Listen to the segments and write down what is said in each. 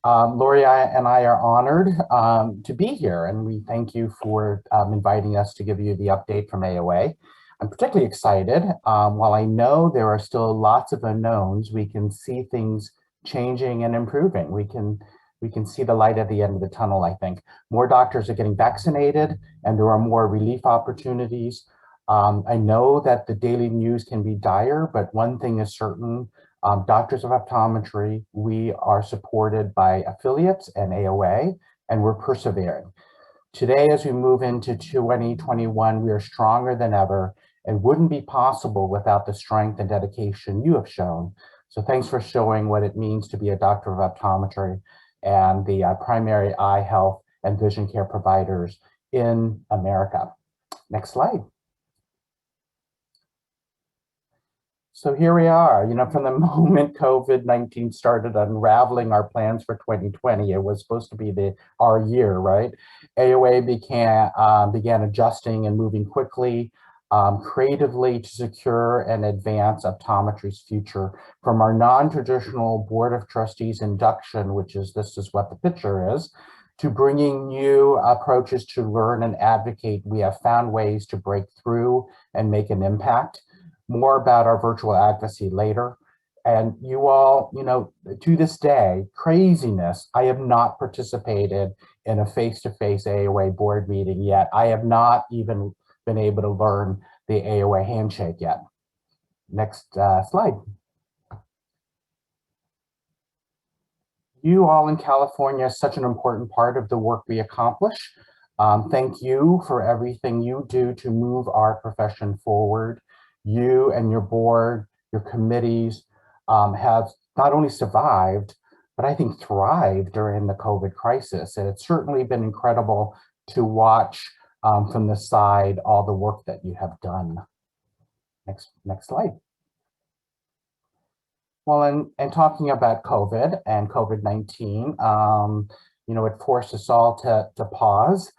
Lori and I are honored to be here, and we thank you for inviting us to give you the update from AOA. I'm particularly excited. While I know there are still lots of unknowns, we can see things changing and improving. We can see the light at the end of the tunnel, I think. More doctors are getting vaccinated, and there are more relief opportunities. I know that the daily news can be dire, but one thing is certain. Doctors of optometry, we are supported by affiliates and AOA, and we're persevering. Today, as we move into 2021, we are stronger than ever and wouldn't be possible without the strength and dedication you have shown. So thanks for showing what it means to be a doctor of optometry and the primary eye health and vision care providers in America. Next slide. So here we are, from the moment COVID-19 started unraveling our plans for 2020, it was supposed to be our year, right? AOA began adjusting and moving quickly, creatively to secure and advance optometry's future from our non-traditional Board of Trustees induction, this is what the picture is, to bringing new approaches to learn and advocate. We have found ways to break through and make an impact. More about our virtual advocacy later. And you all, to this day, craziness, I have not participated in a face-to-face AOA board meeting yet. I have not even been able to learn the AOA handshake yet. Next slide. You all in California are such an important part of the work we accomplish. Thank you for everything you do to move our profession forward. You and your board, your committees have not only survived, but I think thrived during the COVID crisis. And it's certainly been incredible to watch from the side all the work that you have done. Next slide. Well, and talking about COVID and COVID-19, it forced us all to pause.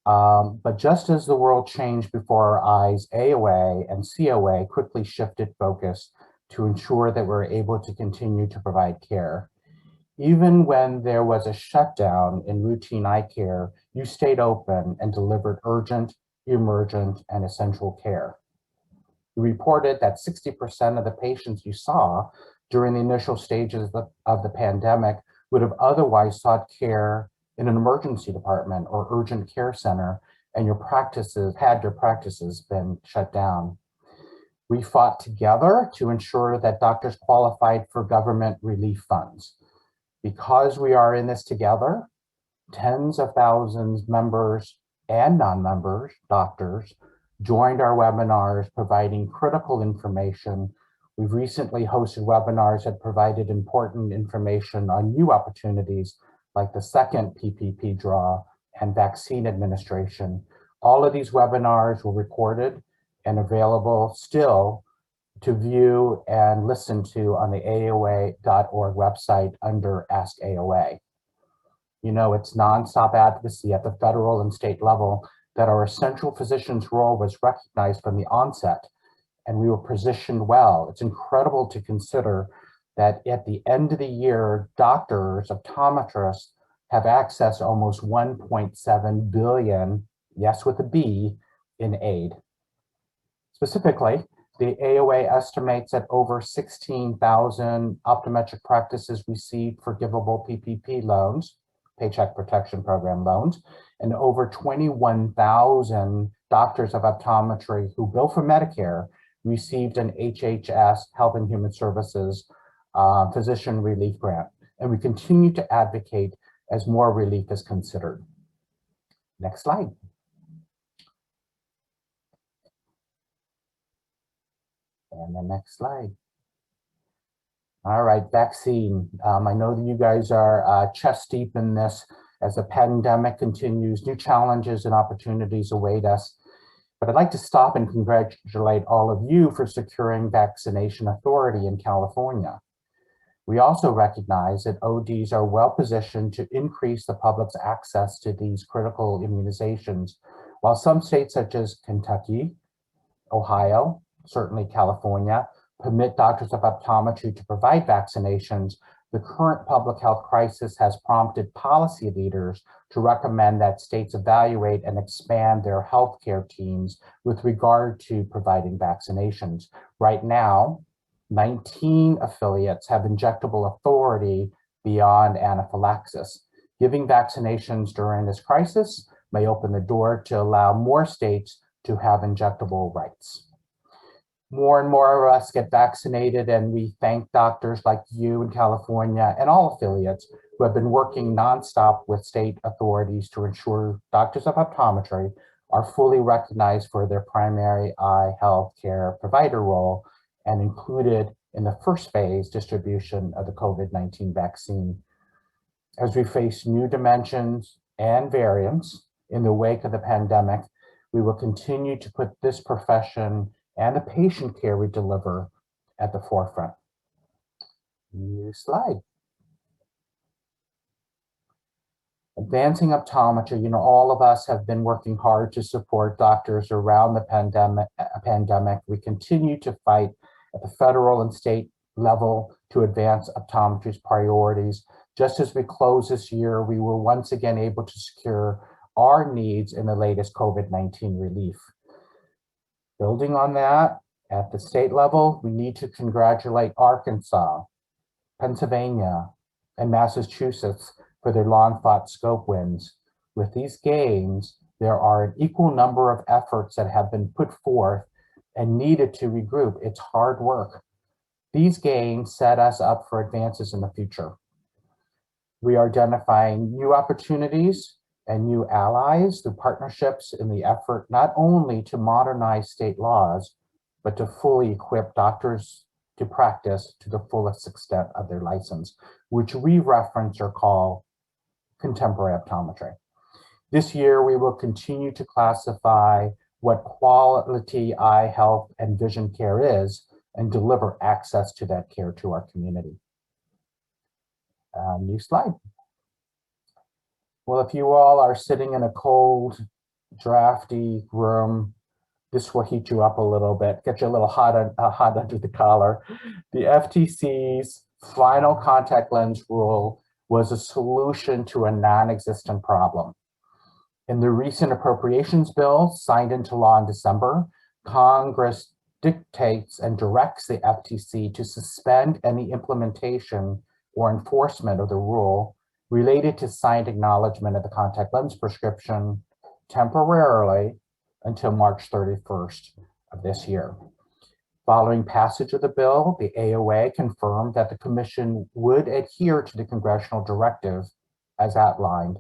But just as the world changed before our eyes, AOA and COA quickly shifted focus to ensure that we're able to continue to provide care. Even when there was a shutdown in routine eye care, you stayed open and delivered urgent, emergent, and essential care. You reported that 60% of the patients you saw during the initial stages of the pandemic would have otherwise sought care in an emergency department or urgent care center, and your practices been shut down. We fought together to ensure that doctors qualified for government relief funds. Because we are in this together, tens of thousands members and non-members, doctors, joined our webinars providing critical information. We've recently hosted webinars that provided important information on new opportunities like the second PPP draw and vaccine administration. All of these webinars were recorded and available still to view and listen to on the AOA.org website under Ask AOA. It's nonstop advocacy at the federal and state level that our essential physician's role was recognized from the onset, and we were positioned well. It's incredible to consider that at the end of the year, doctors, optometrists have access to almost 1.7 billion, yes with a B, in aid. Specifically, the AOA estimates that over 16,000 optometric practices received forgivable PPP loans, Paycheck Protection Program loans, and over 21,000 doctors of optometry who bill for Medicare received an HHS, Health and Human Services, physician relief grant. And we continue to advocate as more relief is considered. Next slide. And the next slide. All right, vaccine. I know that you guys are chest deep in this as the pandemic continues. New challenges and opportunities await us. But I'd like to stop and congratulate all of you for securing vaccination authority in California. We also recognize that ODs are well positioned to increase the public's access to these critical immunizations, while some states such as Kentucky, Ohio, certainly California, permit doctors of optometry to provide vaccinations. the current public health crisis has prompted policy leaders to recommend that states evaluate and expand their healthcare teams with regard to providing vaccinations. Right now, 19 affiliates have injectable authority beyond anaphylaxis. Giving vaccinations during this crisis may open the door to allow more states to have injectable rights. More and more of us get vaccinated, and we thank doctors like you in California and all affiliates who have been working nonstop with state authorities to ensure doctors of optometry are fully recognized for their primary eye health care provider role and included in the first phase distribution of the COVID-19 vaccine. As we face new dimensions and variants in the wake of the pandemic, we will continue to put this profession and the patient care we deliver at the forefront. New slide. Advancing optometry, all of us have been working hard to support doctors around the pandemic. We continue to fight at the federal and state level to advance optometry's priorities. Just as we close this year, we were once again able to secure our needs in the latest COVID-19 relief. Building on that, at the state level, we need to congratulate Arkansas, Pennsylvania, and Massachusetts for their long-fought scope wins. With these gains, there are an equal number of efforts that have been put forth and needed to regroup. It's hard work. These gains set us up for advances in the future. We are identifying new opportunities and new allies through partnerships in the effort not only to modernize state laws, but to fully equip doctors to practice to the fullest extent of their license, which we reference or call contemporary optometry. This year, we will continue to classify what quality eye health and vision care is and deliver access to that care to our community. New slide. Well, if you all are sitting in a cold, drafty room, this will heat you up a little bit, get you a little hot under the collar. The FTC's final contact lens rule was a solution to a non-existent problem. In the recent appropriations bill signed into law in December, Congress dictates and directs the FTC to suspend any implementation or enforcement of the rule related to signed acknowledgement of the contact lens prescription temporarily until March 31st of this year. Following passage of the bill, the AOA confirmed that the commission would adhere to the congressional directive as outlined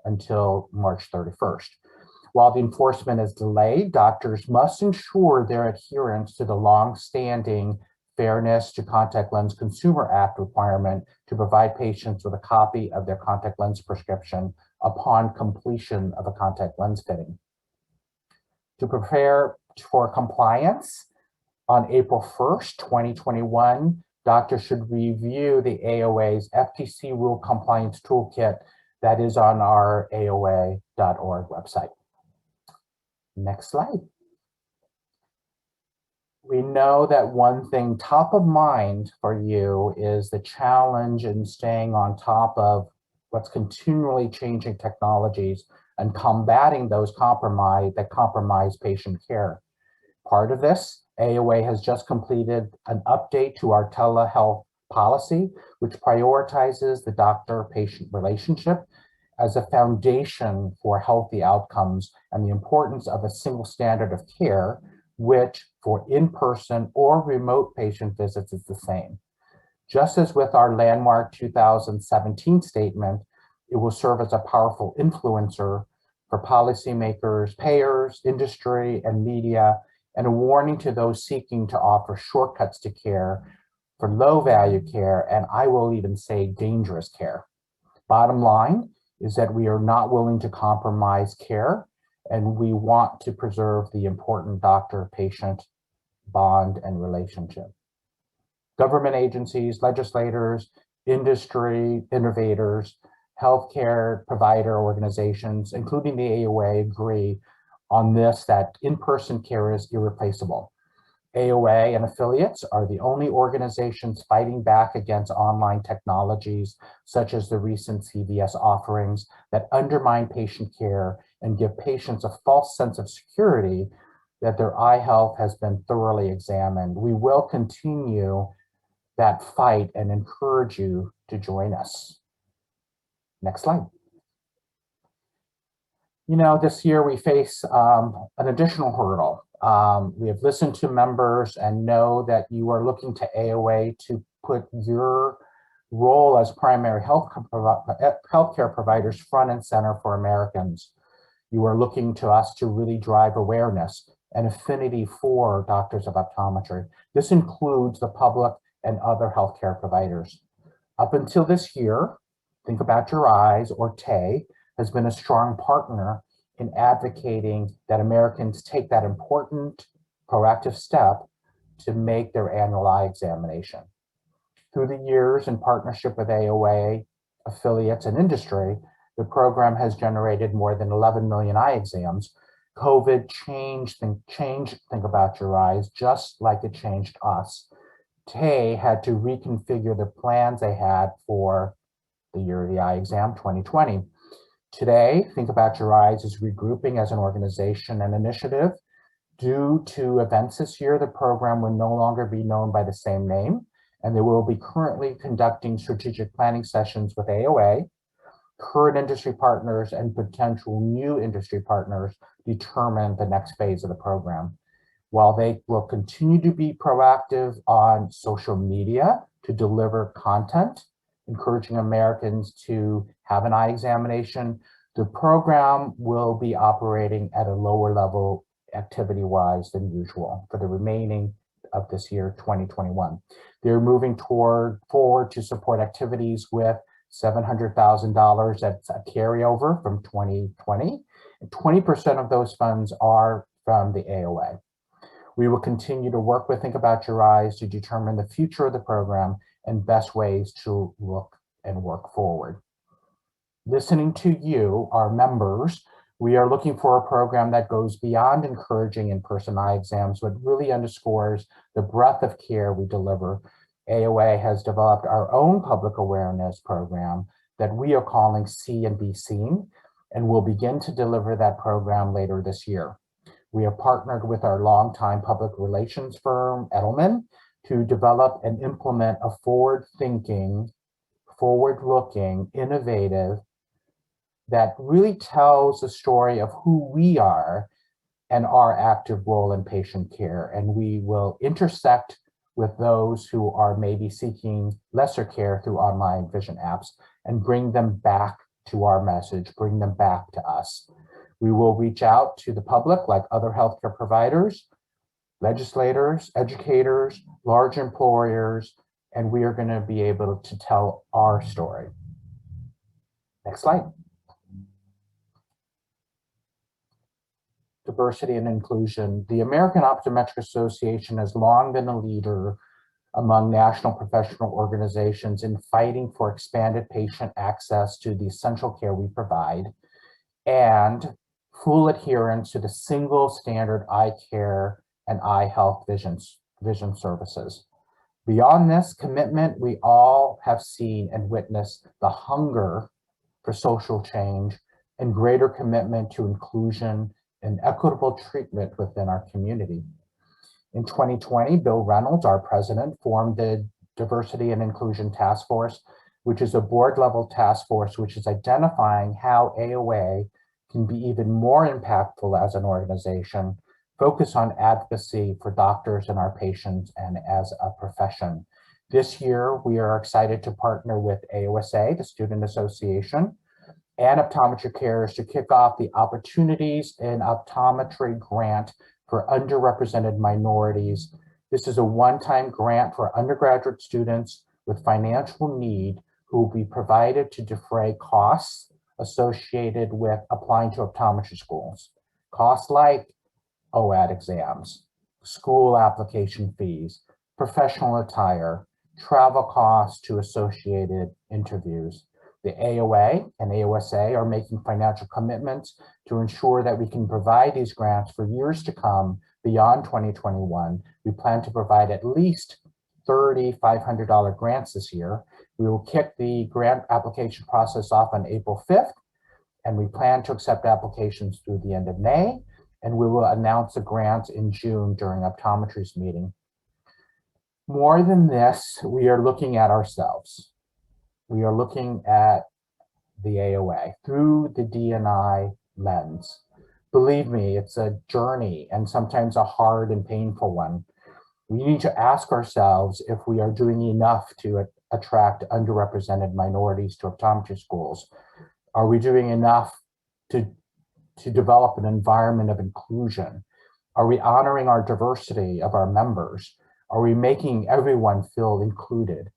until March 31st. While the enforcement is delayed, doctors must ensure their adherence to the long-standing Fairness to Contact Lens Consumer Act requirement to provide patients with a copy of their contact lens prescription upon completion of a contact lens fitting. To prepare for compliance, on April 1st, 2021, doctors should review the AOA's FTC Rule Compliance Toolkit that is on our AOA.org website. Next slide. We know that one thing top of mind for you is the challenge in staying on top of what's continually changing technologies and combating those that compromise patient care. Part of this, AOA has just completed an update to our telehealth policy, which prioritizes the doctor-patient relationship as a foundation for healthy outcomes and the importance of a single standard of care, which for in-person or remote patient visits is the same. Just as with our landmark 2017 statement, it will serve as a powerful influencer for policymakers, payers, industry, and media, and a warning to those seeking to offer shortcuts to care for low-value care, and I will even say dangerous care. Bottom line is that we are not willing to compromise care, and we want to preserve the important doctor-patient bond and relationship. Government agencies, legislators, industry innovators, healthcare provider organizations, including the AOA, agree on this, that in-person care is irreplaceable. AOA and affiliates are the only organizations fighting back against online technologies, such as the recent CVS offerings that undermine patient care and give patients a false sense of security that their eye health has been thoroughly examined. We will continue that fight and encourage you to join us. Next slide. You know, this year we face an additional hurdle. We have listened to members and know that you are looking to AOA to put your role as primary healthcare providers front and center for Americans. You are looking to us to really drive awareness and affinity for doctors of optometry. This includes the public and other healthcare providers. Up until this year, Think About Your Eyes, or TAE, has been a strong partner in advocating that Americans take that important proactive step to make their annual eye examination. Through the years, in partnership with AOA, affiliates, and industry, the program has generated more than 11 million eye exams. COVID changed Think About Your Eyes, just like it changed us. TAE had to reconfigure the plans they had for the year of the eye exam 2020. Today, Think About Your Eyes is regrouping as an organization and initiative. Due to events this year, the program will no longer be known by the same name, and they will be currently conducting strategic planning sessions with AOA, current industry partners, and potential new industry partners determine the next phase of the program. While they will continue to be proactive on social media to deliver content, encouraging Americans to have an eye examination, the program will be operating at a lower level activity-wise than usual for the remaining of this year, 2021. They're moving forward to support activities with $700,000 that's a carryover from 2020. And 20% of those funds are from the AOA. We will continue to work with Think About Your Eyes to determine the future of the program and best ways to look and work forward. Listening to you, our members, we are looking for a program that goes beyond encouraging in-person eye exams, but really underscores the breadth of care we deliver. AOA has developed our own public awareness program that we are calling See and Be Seen, and we'll begin to deliver that program later this year. We have partnered with our longtime public relations firm, Edelman, to develop and implement a forward-thinking, forward-looking, innovative, that really tells the story of who we are and our active role in patient care. And we will intersect with those who are maybe seeking lesser care through online vision apps and bring them back to our message, bring them back to us. We will reach out to the public like other healthcare providers, legislators, educators, large employers, and we are going to be able to tell our story. Next slide. Diversity and inclusion. The American Optometric Association has long been a leader among national professional organizations in fighting for expanded patient access to the essential care we provide and full adherence to the single standard eye care and eye health vision services. Beyond this commitment, we all have seen and witnessed the hunger for social change and greater commitment to inclusion and equitable treatment within our community. In 2020, Bill Reynolds, our president, formed the Diversity and Inclusion Task Force, which is a board-level task force which is identifying how AOA can be even more impactful as an organization, focus on advocacy for doctors and our patients and as a profession. This year, we are excited to partner with AOSA, the Student Association, and Optometry Cares to kick off the Opportunities in Optometry Grant for Underrepresented Minorities. This is a one-time grant for undergraduate students with financial need who will be provided to defray costs associated with applying to optometry schools. Costs like OAD exams, school application fees, professional attire, travel costs to associated interviews. The AOA and AOSA are making financial commitments to ensure that we can provide these grants for years to come beyond 2021. We plan to provide at least 30 $500 grants this year. We will kick the grant application process off on April 5th, and we plan to accept applications through the end of May, and we will announce the grants in June during optometry's meeting. More than this, we are looking at ourselves. We are looking at the AOA through the D&I lens. Believe me, it's a journey and sometimes a hard and painful one. We need to ask ourselves if we are doing enough to attract underrepresented minorities to optometry schools. Are we doing enough to develop an environment of inclusion? Are we honoring our diversity of our members? Are we making everyone feel included?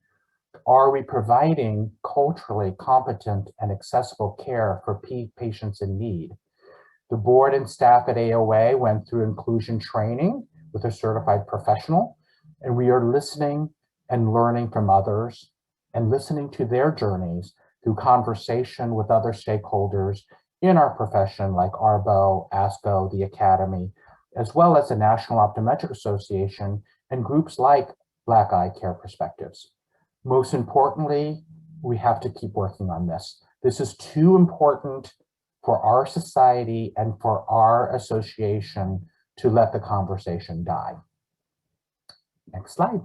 Are we providing culturally competent and accessible care for patients in need? The board and staff at AOA went through inclusion training with a certified professional, and we are listening and learning from others and listening to their journeys through conversation with other stakeholders in our profession like ARBO, ASCO, the Academy, as well as the National Optometric Association and groups like Black Eye Care Perspectives. Most importantly, we have to keep working on this. This is too important for our society and for our association to let the conversation die. Next slide.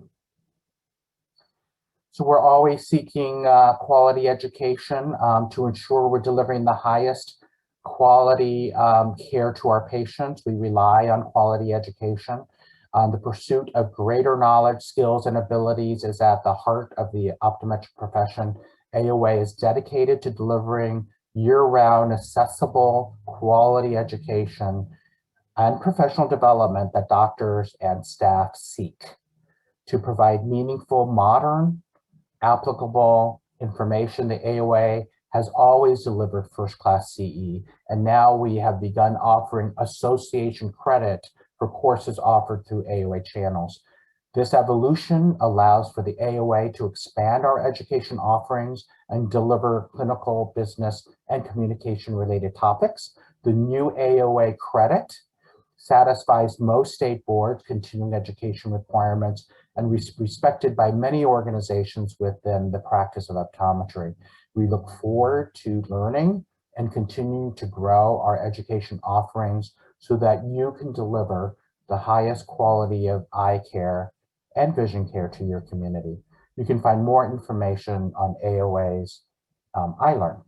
So we're always seeking quality education to ensure we're delivering the highest quality care to our patients. We rely on quality education. The pursuit of greater knowledge, skills, and abilities is at the heart of the optometric profession. AOA is dedicated to delivering year-round, accessible, quality education and professional development that doctors and staff seek to provide meaningful, modern, applicable information. The AOA has always delivered first-class CE, and now we have begun offering association credit for courses offered through AOA channels. This evolution allows for the AOA to expand our education offerings and deliver clinical, business, and communication-related topics. The new AOA credit satisfies most state boards' continuing education requirements and respected by many organizations within the practice of optometry. We look forward to learning and continuing to grow our education offerings so that you can deliver the highest quality of eye care and vision care to your community. You can find more information on AOA's iLearn.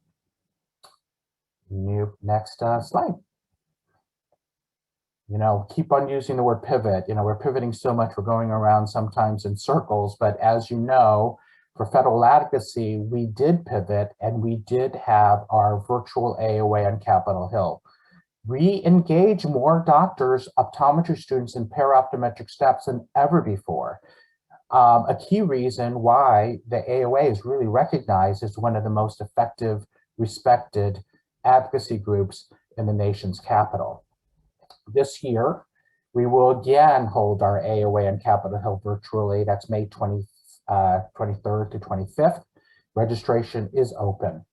Next slide. Keep on using the word pivot. We're pivoting so much, we're going around sometimes in circles, but as you know, for federal advocacy, we did pivot and we did have our virtual AOA on Capitol Hill. We engage more doctors, optometry students, and para-optometric staff than ever before. A key reason why the AOA is really recognized as one of the most effective, respected advocacy groups in the nation's capital. This year, we will again hold our AOA on Capitol Hill virtually. That's May 23rd to 25th. Registration is open.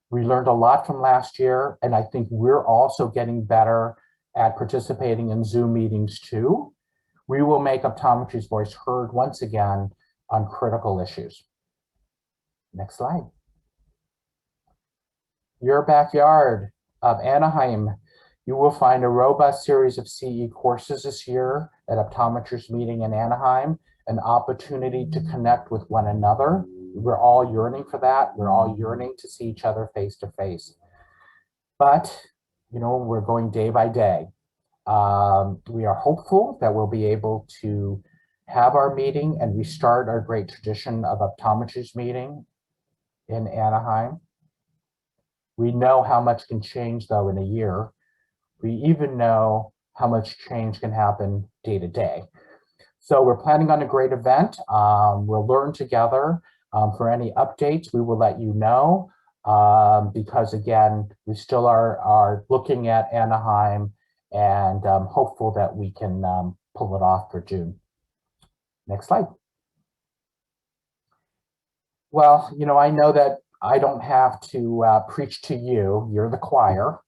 We learned a lot from last year, and I think we're also getting better at participating in Zoom meetings too. We will make optometry's voice heard once again on critical issues. Next slide. Your backyard of Anaheim. You will find a robust series of CE courses this year at Optometry's meeting in Anaheim, an opportunity to connect with one another. We're all yearning for that. We're all yearning to see each other face to face. But, we're going day by day. We are hopeful that we'll be able to have our meeting and restart our great tradition of Optometry's meeting in Anaheim. We know how much can change, though, in a year. We even know how much change can happen day to day. So we're planning on a great event. We'll learn together. For any updates, we will let you know because, again, we still are looking at Anaheim and hopeful that we can pull it off for June. Next slide. Well, I know that I don't have to preach to you. You're the choir.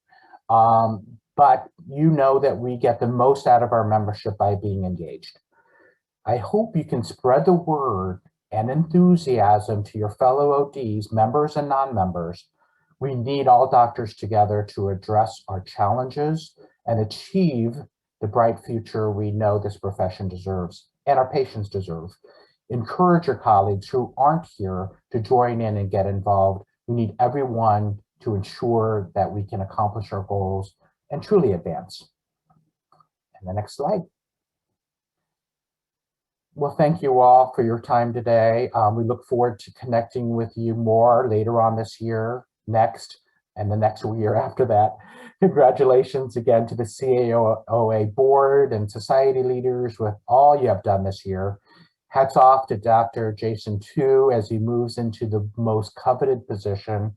but you know that we get the most out of our membership by being engaged. I hope you can spread the word and enthusiasm to your fellow ODs, members and non-members. We need all doctors together to address our challenges and achieve the bright future we know this profession deserves and our patients deserve. Encourage your colleagues who aren't here to join in and get involved. We need everyone to ensure that we can accomplish our goals and truly advance. And the next slide. Well, thank you all for your time today. We look forward to connecting with you more later on this year, next, and the next year after that. Congratulations again to the CAOA board and society leaders with all you have done this year. Hats off to Dr. Jason Tu as he moves into the most coveted position,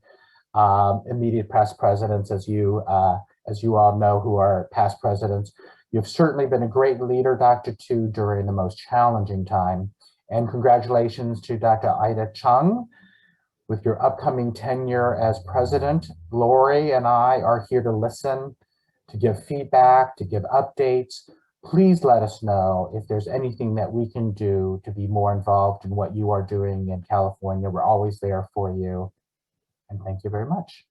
immediate past presidents, as you all know who are past presidents. You've certainly been a great leader, Dr. Tu, during the most challenging time. And congratulations to Dr. Ida Chung with your upcoming tenure as president. Lori and I are here to listen, to give feedback, to give updates. Please let us know if there's anything that we can do to be more involved in what you are doing in California. We're always there for you. And thank you very much.